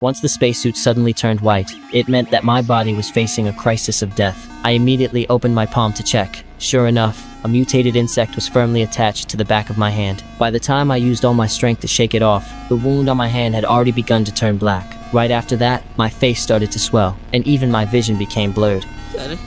Once the spacesuit suddenly turned white, it meant that my body was facing a crisis of death. I immediately opened my palm to check. Sure enough, a mutated insect was firmly attached to the back of my hand. By the time I used all my strength to shake it off, the wound on my hand had already begun to turn black. Right after that, my face started to swell, and even my vision became blurred. Daddy,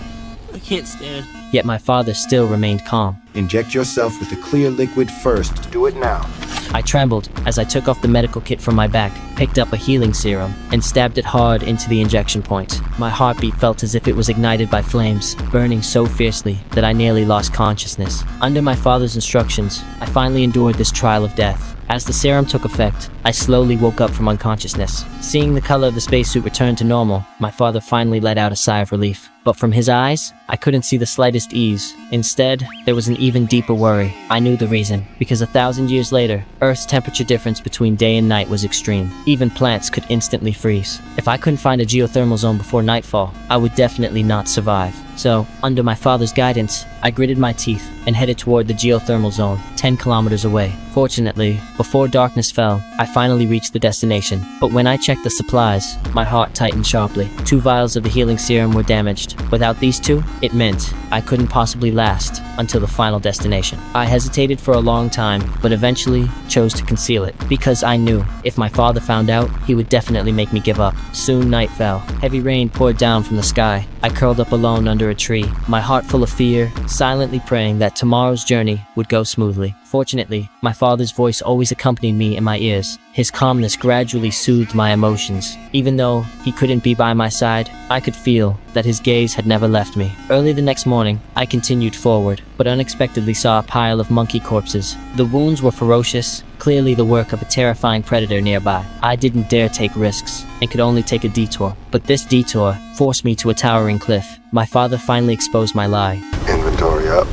I can't stand. Yet my father still remained calm. Inject yourself with the clear liquid first. Do it now. I trembled as I took off the medical kit from my back, picked up a healing serum, and stabbed it hard into the injection point. My heartbeat felt as if it was ignited by flames, burning so fiercely that I nearly lost consciousness. Under my father's instructions, I finally endured this trial of death. As the serum took effect, I slowly woke up from unconsciousness. Seeing the color of the spacesuit return to normal, my father finally let out a sigh of relief. But from his eyes, I couldn't see the slightest ease. Instead, there was an even deeper worry. I knew the reason, because 1,000 years later, Earth's temperature difference between day and night was extreme. Even plants could instantly freeze. If I couldn't find a geothermal zone before nightfall, I would definitely not survive. So, under my father's guidance, I gritted my teeth and headed toward the geothermal zone, 10 kilometers away. Fortunately, before darkness fell, I finally reached the destination. But when I checked the supplies, my heart tightened sharply. 2 vials of the healing serum were damaged. Without these 2, it meant I couldn't possibly last until the final destination. I hesitated for a long time, but eventually chose to conceal it, because I knew if my father found out, he would definitely make me give up. Soon night fell. Heavy rain poured down from the sky. I curled up alone under a tree, my heart full of fear, silently praying that tomorrow's journey would go smoothly. Fortunately, my father's voice always accompanied me in my ears. His calmness gradually soothed my emotions. Even though he couldn't be by my side, I could feel that his gaze had never left me. Early the next morning, I continued forward, but unexpectedly saw a pile of monkey corpses. The wounds were ferocious, clearly the work of a terrifying predator nearby. I didn't dare take risks, and could only take a detour. But this detour forced me to a towering cliff. My father finally exposed my lie. Inventory up.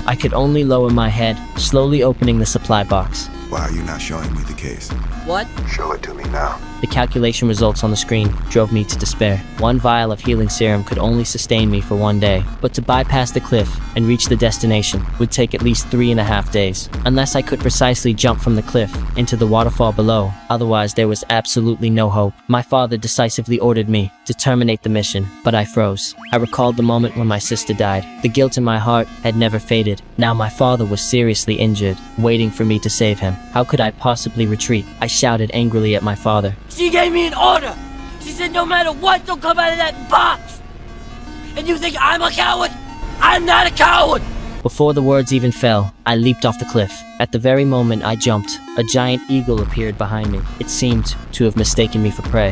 I could only lower my head, slowly opening the supply box. Why are you not showing me the case? What? Show it to me now. The calculation results on the screen drove me to despair. 1 vial of healing serum could only sustain me for 1 day, but to bypass the cliff and reach the destination would take at least 3.5 days, unless I could precisely jump from the cliff into the waterfall below. Otherwise, there was absolutely no hope. My father decisively ordered me to terminate the mission, but I froze. I recalled the moment when my sister died. The guilt in my heart had never faded. Now my father was seriously injured, waiting for me to save him. How could I possibly retreat? I shouted angrily at my father. She gave me an order! She said no matter what, don't come out of that box! And you think I'm a coward? I'm not a coward! Before the words even fell, I leaped off the cliff. At the very moment I jumped, a giant eagle appeared behind me. It seemed to have mistaken me for prey.